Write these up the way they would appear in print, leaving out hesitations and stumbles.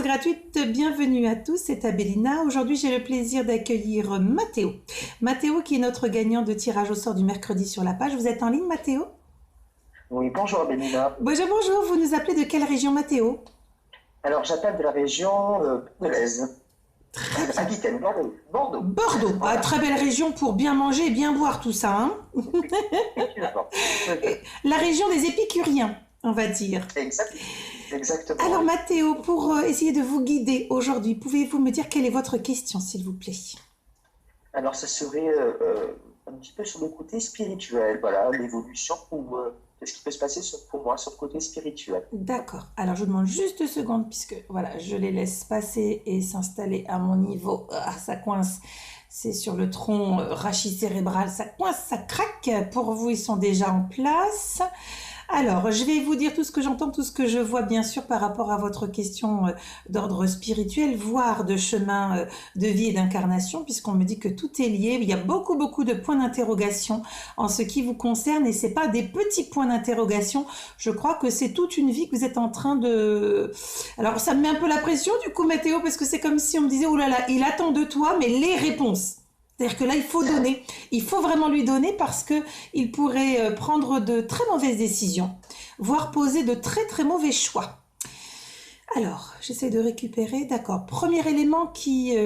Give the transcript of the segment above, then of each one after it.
gratuite, bienvenue à tous, c'est Abelina. Aujourd'hui, j'ai le plaisir d'accueillir Mathéo. Mathéo qui est notre gagnant de tirage au sort du mercredi sur la page. Vous êtes en ligne, Mathéo? Oui, bonjour Abelina. Bonjour, bonjour. Vous nous appelez de quelle région, Mathéo? Alors, j'appelle de la région bordelaise. Aquitaine, Bordeaux. Bordeaux. Bordeaux, Voilà. très belle région pour bien manger et bien boire tout ça. Hein. La région des épicuriens, on va dire. Exactement. Alors Mathéo, pour essayer de vous guider aujourd'hui, pouvez-vous me dire quelle est votre question, s'il vous plaît? Alors, ça serait un petit peu sur le côté spirituel, voilà, l'évolution ou qu'est-ce qui peut se passer pour moi sur le côté spirituel. D'accord. Alors, je vous demande juste 2 secondes puisque voilà, je les laisse passer et s'installer à mon niveau. Ah, ça coince. C'est sur le tronc rachis cérébral. Ça coince, ça craque. Pour vous, ils sont déjà en place. Alors, je vais vous dire tout ce que j'entends, tout ce que je vois, bien sûr, par rapport à votre question d'ordre spirituel, voire de chemin de vie et d'incarnation, puisqu'on me dit que tout est lié. Il y a beaucoup, beaucoup de points d'interrogation en ce qui vous concerne, et c'est pas des petits points d'interrogation. Je crois que c'est toute une vie que vous êtes en train de... Alors, ça me met un peu la pression, du coup, Mathéo, parce que c'est comme si on me disait, oh là là, il attend de toi, mais les réponses. C'est-à-dire que là, il faut donner. Il faut vraiment lui donner parce que il pourrait prendre de très mauvaises décisions, voire poser de très très mauvais choix. Alors, j'essaie de récupérer. D'accord. Premier élément qui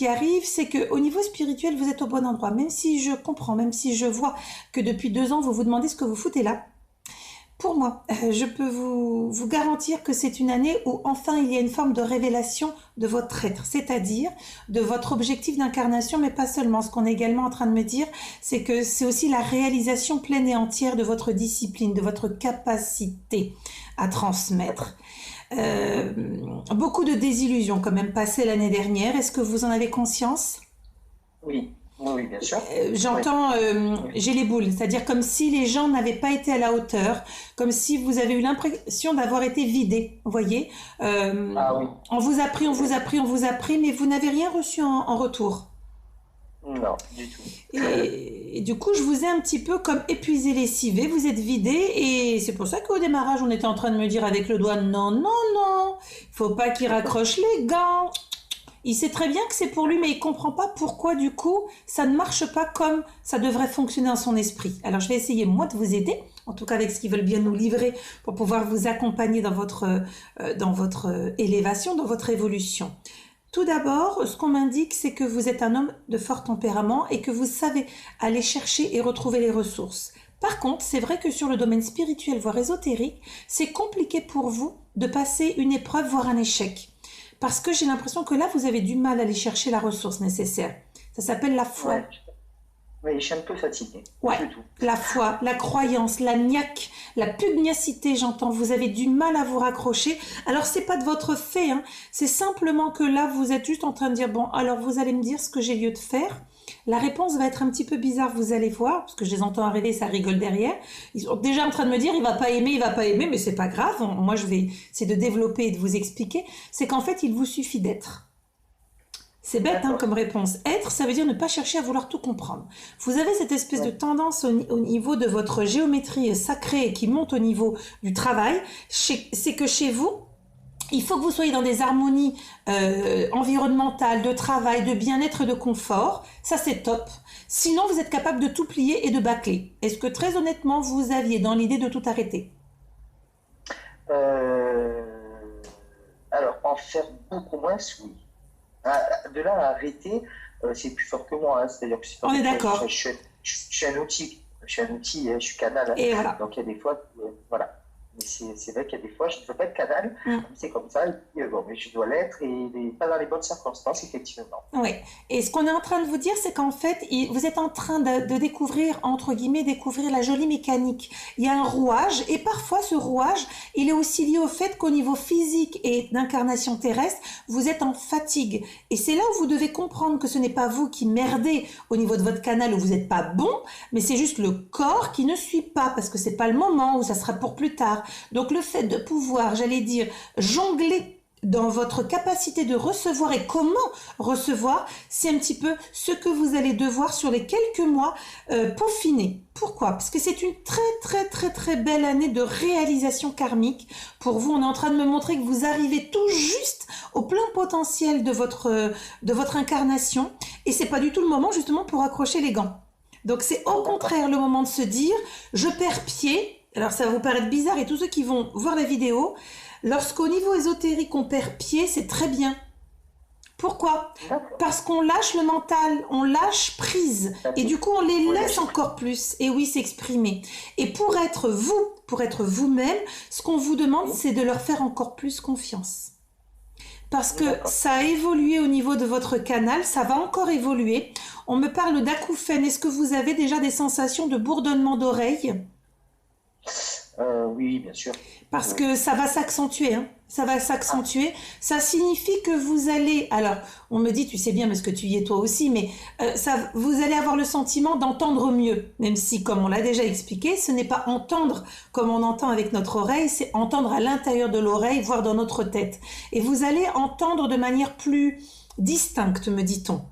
arrive, c'est que au niveau spirituel, vous êtes au bon endroit. Même si je comprends, même si je vois que depuis 2 ans, vous vous demandez ce que vous foutez là. Pour moi, je peux vous garantir que c'est une année où enfin il y a une forme de révélation de votre être, c'est-à-dire de votre objectif d'incarnation, mais pas seulement. Ce qu'on est également en train de me dire, c'est que c'est aussi la réalisation pleine et entière de votre discipline, de votre capacité à transmettre. Beaucoup de désillusions quand même passées l'année dernière. Est-ce que vous en avez conscience? Oui. Oui, bien sûr. J'entends, j'ai les boules, c'est-à-dire comme si les gens n'avaient pas été à la hauteur, comme si vous avez eu l'impression d'avoir été vidé, vous voyez. Ah oui. On vous a pris, on vous a pris, on vous a pris, mais vous n'avez rien reçu en retour. Non, du tout. Et du coup, je vous ai un petit peu comme épuisé, lessivé, vous êtes vidé, et c'est pour ça qu'au démarrage, on était en train de me dire avec le doigt, non, non, non, faut pas qu'il raccroche les gants. Il sait très bien que c'est pour lui, mais il comprend pas pourquoi, du coup, ça ne marche pas comme ça devrait fonctionner dans son esprit. Alors, je vais essayer, moi, de vous aider, en tout cas avec ce qu'ils veulent bien nous livrer, pour pouvoir vous accompagner dans votre élévation, dans votre évolution. Tout d'abord, ce qu'on m'indique, c'est que vous êtes un homme de fort tempérament et que vous savez aller chercher et retrouver les ressources. Par contre, c'est vrai que sur le domaine spirituel, voire ésotérique, c'est compliqué pour vous de passer une épreuve, voire un échec. Parce que j'ai l'impression que là, vous avez du mal à aller chercher la ressource nécessaire. Ça s'appelle la foi. Ouais. Oui, je suis un peu fatiguée. Ouais, Du tout. la foi, la croyance, la niaque, la pugnacité, j'entends. Vous avez du mal à vous raccrocher. Alors, c'est pas de votre fait, hein. C'est simplement que là, vous êtes juste en train de dire, bon, alors vous allez me dire ce que j'ai lieu de faire. La réponse va être un petit peu bizarre, vous allez voir, parce que je les entends arriver, ça rigole derrière. Ils sont déjà en train de me dire, il va pas aimer, mais c'est pas grave. Moi, je vais essayer de développer et de vous expliquer. C'est qu'en fait, il vous suffit d'être. C'est bête hein, comme réponse. Être, ça veut dire ne pas chercher à vouloir tout comprendre. Vous avez cette espèce de tendance au niveau de votre géométrie sacrée qui monte au niveau du travail. C'est que chez vous, il faut que vous soyez dans des harmonies environnementales, de travail, de bien-être, de confort. Ça, c'est top. Sinon, vous êtes capable de tout plier et de bâcler. Est-ce que très honnêtement, vous aviez dans l'idée de tout arrêter? Alors, en faire beaucoup moins, oui. De là à arrêter, c'est plus fort que moi. Hein. C'est-à-dire que on est d'accord. Je suis un outil. Je suis canal. Hein. Et voilà. Donc, il y a des fois, voilà. Mais c'est vrai qu'il y a des fois, je ne veux pas être canal, c'est comme ça, et puis, bon, mais je dois l'être, et pas dans les bonnes circonstances, effectivement. Oui, et ce qu'on est en train de vous dire, c'est qu'en fait, vous êtes en train de découvrir, entre guillemets, découvrir la jolie mécanique. Il y a un rouage, et parfois ce rouage, il est aussi lié au fait qu'au niveau physique et d'incarnation terrestre, vous êtes en fatigue. Et c'est là où vous devez comprendre que ce n'est pas vous qui merdez au niveau de votre canal où vous n'êtes pas bon, mais c'est juste le corps qui ne suit pas, parce que c'est pas le moment, ou ça sera pour plus tard. Donc le fait de pouvoir, j'allais dire, jongler dans votre capacité de recevoir et comment recevoir, c'est un petit peu ce que vous allez devoir sur les quelques mois peaufiner. Pourquoi? Parce que c'est une très belle année de réalisation karmique. Pour vous, on est en train de me montrer que vous arrivez tout juste plein potentiel de votre incarnation et c'est pas du tout le moment justement pour accrocher les gants. Donc c'est au contraire le moment de se dire, je perds pied. Alors ça va vous paraître bizarre et tous ceux qui vont voir la vidéo, lorsqu'au niveau ésotérique on perd pied, c'est très bien. Pourquoi? Parce qu'on lâche le mental, on lâche prise et du coup on les laisse encore plus et oui s'exprimer. Et pour être vous-même, ce qu'on vous demande c'est de leur faire encore plus confiance. Parce que ça a évolué au niveau de votre canal, ça va encore évoluer. On me parle d'acouphènes. Est-ce que vous avez déjà des sensations de bourdonnement d'oreilles? Oui, bien sûr. Parce que ça va s'accentuer, hein. Ça va s'accentuer. Ça signifie que vous allez... Alors, on me dit, tu sais bien, parce que tu y es toi aussi, mais vous allez avoir le sentiment d'entendre mieux. Même si, comme on l'a déjà expliqué, ce n'est pas entendre comme on entend avec notre oreille, c'est entendre à l'intérieur de l'oreille, voire dans notre tête. Et vous allez entendre de manière plus distincte, me dit-on.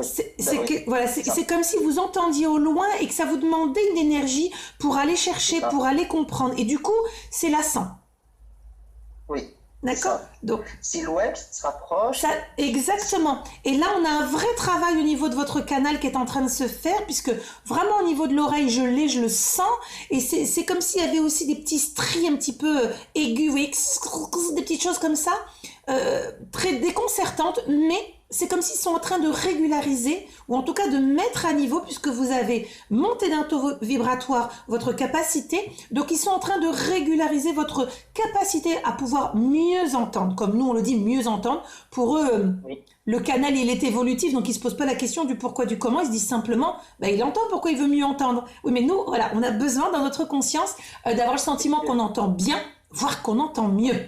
C'est comme si vous entendiez au loin et que ça vous demandait une énergie pour aller chercher, pour aller comprendre. Et du coup, c'est lassant. Oui. D'accord. Donc, silhouette se rapproche. Exactement. Et là, on a un vrai travail au niveau de votre canal qui est en train de se faire, puisque vraiment au niveau de l'oreille, je le sens. Et c'est comme s'il y avait aussi des petits stries un petit peu aigus, des petites choses comme ça, très déconcertantes, mais c'est comme s'ils sont en train de régulariser, ou en tout cas de mettre à niveau, puisque vous avez monté d'un taux vibratoire votre capacité. Donc, ils sont en train de régulariser votre capacité à pouvoir mieux entendre. Comme nous, on le dit, mieux entendre. Pour eux, le canal, il est évolutif, donc ils ne se posent pas la question du pourquoi, du comment. Ils se disent simplement, il entend pourquoi il veut mieux entendre. Oui, mais nous, voilà, on a besoin dans notre conscience d'avoir le sentiment qu'on entend bien, voire qu'on entend mieux.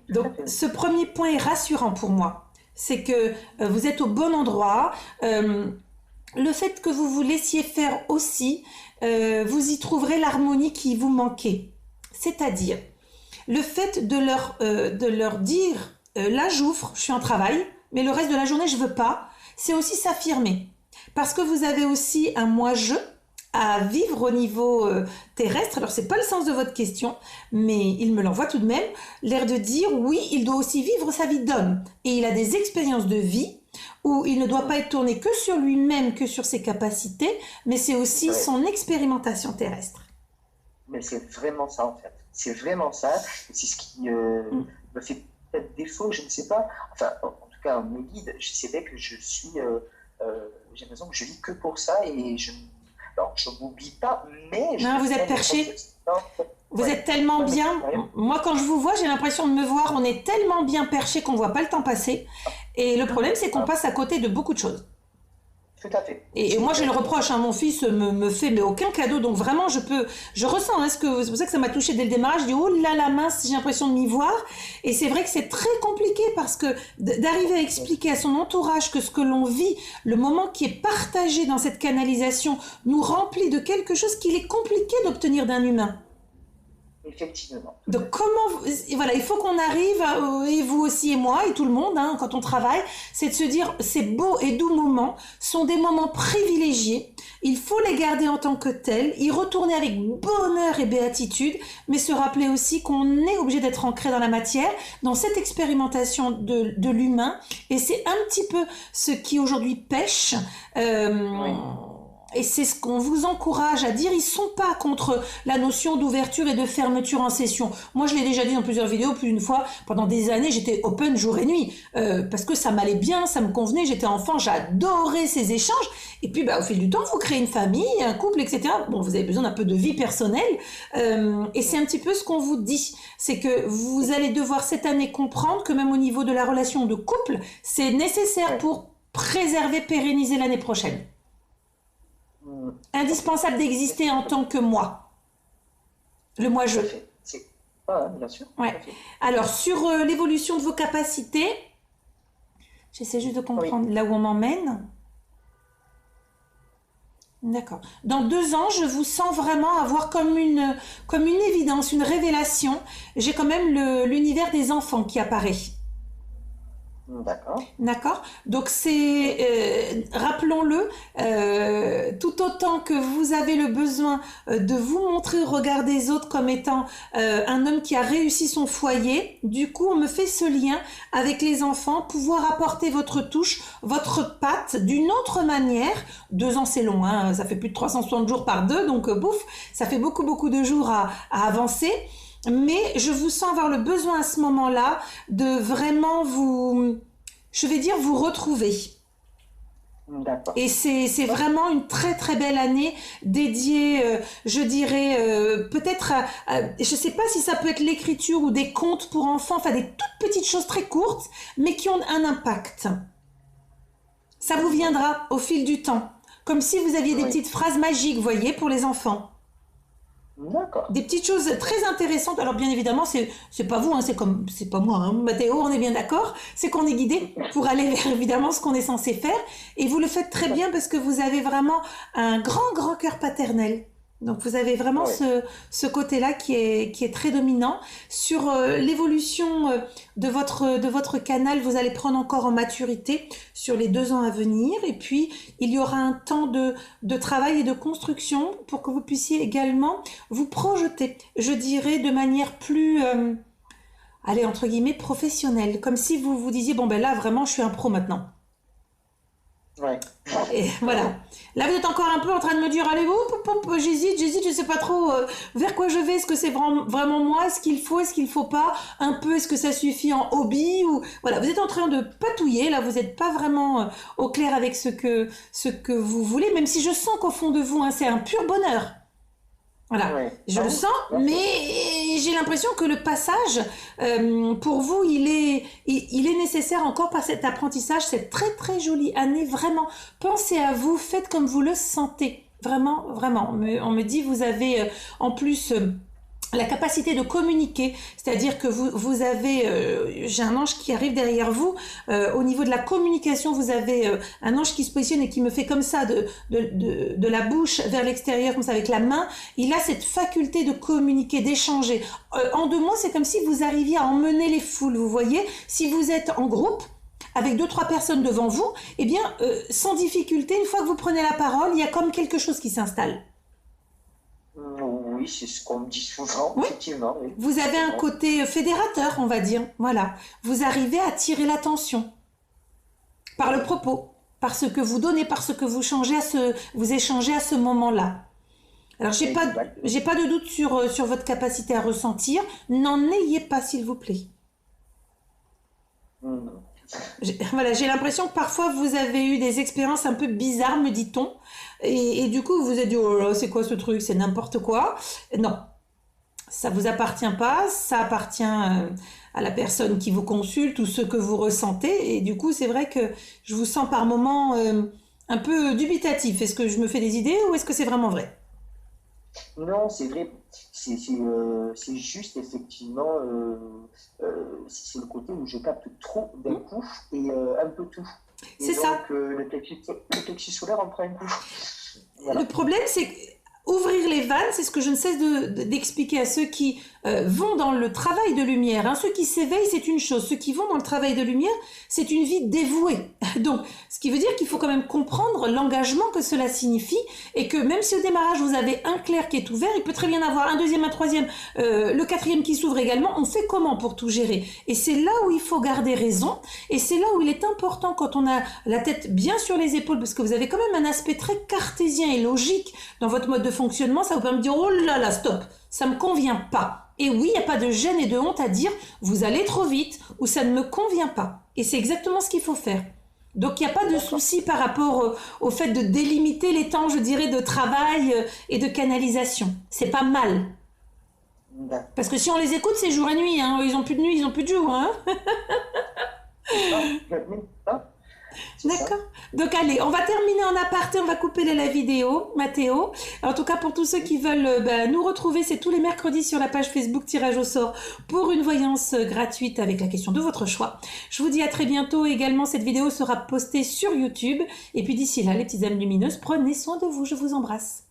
Donc, ce premier point est rassurant pour moi. C'est que vous êtes au bon endroit. Le fait que vous vous laissiez faire aussi, vous y trouverez l'harmonie qui vous manquait. C'est-à-dire, le fait de leur dire, là j'ouvre, je suis en travail, mais le reste de la journée je veux pas, c'est aussi s'affirmer. Parce que vous avez aussi un moi-je à vivre au niveau terrestre. Alors, c'est pas le sens de votre question, mais il me l'envoie tout de même, l'air de dire, oui, il doit aussi vivre sa vie d'homme. Et il a des expériences de vie où il ne doit pas être tourné que sur lui-même, que sur ses capacités, mais c'est aussi son expérimentation terrestre. Mais c'est vraiment ça, en fait. C'est vraiment ça. C'est ce qui me fait peut-être défaut, je ne sais pas. Enfin, en tout cas, mes guides, c'est vrai que je suis... j'ai l'impression que je vis que pour ça et alors, je ne m'oublie pas, mais... Non, vous êtes perché. Vous êtes tellement bien. Moi, quand je vous vois, j'ai l'impression de me voir. On est tellement bien perché qu'on ne voit pas le temps passer. Et le problème, c'est qu'on passe à côté de beaucoup de choses. Tout à fait. Et moi, j'ai le reproche. Mon fils me fait mais aucun cadeau. Donc, vraiment, je ressens. C'est pour ça que ça m'a touchée dès le démarrage. Je dis, oh là là, mince, j'ai l'impression de m'y voir. Et c'est vrai que c'est très compliqué parce que d'arriver à expliquer à son entourage que ce que l'on vit, le moment qui est partagé dans cette canalisation, nous remplit de quelque chose qu'il est compliqué d'obtenir d'un humain. Effectivement. Donc voilà, il faut qu'on arrive, et vous aussi et moi et tout le monde, quand on travaille, c'est de se dire ces beaux et doux moments sont des moments privilégiés, il faut les garder en tant que tels, y retourner avec bonheur et béatitude, mais se rappeler aussi qu'on est obligé d'être ancré dans la matière, dans cette expérimentation de l'humain, et c'est un petit peu ce qui aujourd'hui pêche. Et c'est ce qu'on vous encourage à dire. Ils sont pas contre la notion d'ouverture et de fermeture en session. Moi, je l'ai déjà dit dans plusieurs vidéos, plus d'une fois. Pendant des années, j'étais open jour et nuit parce que ça m'allait bien, ça me convenait. J'étais enfant, j'adorais ces échanges. Et puis, au fil du temps, vous créez une famille, un couple, etc. Bon, vous avez besoin d'un peu de vie personnelle. Et c'est un petit peu ce qu'on vous dit. C'est que vous allez devoir cette année comprendre que même au niveau de la relation de couple, c'est nécessaire pour préserver, pérenniser l'année prochaine. Indispensable d'exister en tant que moi. Le moi-je. Bien sûr. Ouais. Alors, sur l'évolution de vos capacités, j'essaie juste de comprendre là où on m'emmène. D'accord. Dans 2 ans, je vous sens vraiment avoir comme une évidence, une révélation. J'ai quand même l'univers des enfants qui apparaît. D'accord. D'accord? Donc c'est, rappelons-le, tout autant que vous avez le besoin de vous montrer au regard des autres comme étant un homme qui a réussi son foyer, du coup on me fait ce lien avec les enfants, pouvoir apporter votre touche, votre patte d'une autre manière. 2 ans c'est long, hein, ça fait plus de 360 jours par 2, donc bouf, ça fait beaucoup beaucoup de jours à avancer. Mais je vous sens avoir le besoin à ce moment-là de vraiment vous, je vais dire, vous retrouver. D'accord. Et c'est vraiment une très très belle année dédiée, je dirais, peut-être je sais pas si ça peut être l'écriture ou des contes pour enfants, enfin des toutes petites choses très courtes, mais qui ont un impact. Ça vous viendra au fil du temps. Comme si vous aviez des Oui. petites phrases magiques, vous voyez, pour les enfants. D'accord. Des petites choses très intéressantes. Alors bien évidemment, c'est pas vous, hein, c'est pas moi, hein, Mathéo, on est bien d'accord. C'est qu'on est guidé pour aller vers évidemment ce qu'on est censé faire. Et vous le faites très bien parce que vous avez vraiment un grand grand cœur paternel. Donc vous avez vraiment Oui. ce côté-là qui est très dominant. Sur l'évolution de votre canal, vous allez prendre encore en maturité sur les 2 ans à venir. Et puis, il y aura un temps de travail et de construction pour que vous puissiez également vous projeter, je dirais, de manière plus, allez, entre guillemets, professionnelle. Comme si vous vous disiez, bon ben là, vraiment, je suis un pro maintenant. Oui. Et voilà. Là, vous êtes encore un peu en train de me dire, allez, j'hésite, je sais pas trop vers quoi je vais. Est-ce que c'est vraiment moi? Est-ce qu'il faut pas? Un peu, est-ce que ça suffit en hobby ou voilà, vous êtes en train de patouiller. Là, vous n'êtes pas vraiment au clair avec ce que vous voulez, même si je sens qu'au fond de vous, hein, c'est un pur bonheur. Voilà, Oui. je Ah le oui, sens, mais d'accord. j'ai l'impression que le passage, pour vous, il est nécessaire encore par cet apprentissage, cette très très jolie année, vraiment. Pensez à vous, faites comme vous le sentez, vraiment, vraiment. On me dit, vous avez en plus la capacité de communiquer, c'est-à-dire que vous avez, j'ai un ange qui arrive derrière vous, au niveau de la communication, vous avez un ange qui se positionne et qui me fait comme ça de la bouche vers l'extérieur, comme ça avec la main. Il a cette faculté de communiquer, d'échanger. En 2 mots, c'est comme si vous arriviez à emmener les foules, vous voyez. Si vous êtes en groupe, avec 2, 3 personnes devant vous, eh bien, sans difficulté, une fois que vous prenez la parole, il y a comme quelque chose qui s'installe. Oui, c'est ce qu'on me dit souvent, Oui, effectivement. Oui. vous avez C'est un vrai. côté fédérateur, on va dire. Voilà. Vous arrivez à attirer l'attention par le propos, par ce que vous donnez, par ce que vous échangez à ce moment-là. Alors, Exact. j'ai pas de doute sur votre capacité à ressentir. N'en ayez pas, s'il vous plaît. Mhm. Voilà, j'ai l'impression que parfois vous avez eu des expériences un peu bizarres, me dit-on. Et du coup, vous vous êtes dit, oh là là, c'est quoi ce truc? C'est n'importe quoi. Non, ça vous appartient pas, ça appartient à la personne qui vous consulte ou ce que vous ressentez. Et du coup, c'est vrai que je vous sens par moments un peu dubitatif. Est-ce que je me fais des idées ou est-ce que c'est vraiment vrai? Non, c'est vrai. C'est juste, effectivement, c'est le côté où je capte trop d'un Hmm. coup et un peu tout. Et C'est ça. donc, le plexus solaire en prend un coup. Le Voilà. problème, c'est que ouvrir les vannes, c'est ce que je ne cesse d'expliquer à ceux qui vont dans le travail de lumière. Hein. Ceux qui s'éveillent, c'est une chose. Ceux qui vont dans le travail de lumière, c'est une vie dévouée. Donc, ce qui veut dire qu'il faut quand même comprendre l'engagement que cela signifie et que même si au démarrage, vous avez un clair qui est ouvert, il peut très bien avoir un deuxième, un troisième, le quatrième qui s'ouvre également. On fait comment pour tout gérer? Et c'est là où il faut garder raison et c'est là où il est important quand on a la tête bien sur les épaules parce que vous avez quand même un aspect très cartésien et logique dans votre mode de fonctionnement, ça vous permet de dire oh là là, stop, ça me convient pas. Et oui, il n'y a pas de gêne et de honte à dire vous allez trop vite ou ça ne me convient pas. Et c'est exactement ce qu'il faut faire. Donc il n'y a pas de D'accord. souci par rapport au fait de délimiter les temps, je dirais, de travail et de canalisation. C'est pas mal. D'accord. Parce que si on les écoute, c'est jour et nuit. Hein. Ils ont plus de nuit, ils ont plus de jour. Hein. C'est ça. Mais ça, c'est ça. D'accord. Donc allez, on va terminer en aparté, on va couper la vidéo, Mathéo. En tout cas, pour tous ceux qui veulent nous retrouver, c'est tous les mercredis sur la page Facebook Tirage au sort pour une voyance gratuite avec la question de votre choix. Je vous dis à très bientôt. Également, cette vidéo sera postée sur YouTube. Et puis d'ici là, les petites âmes lumineuses, prenez soin de vous. Je vous embrasse.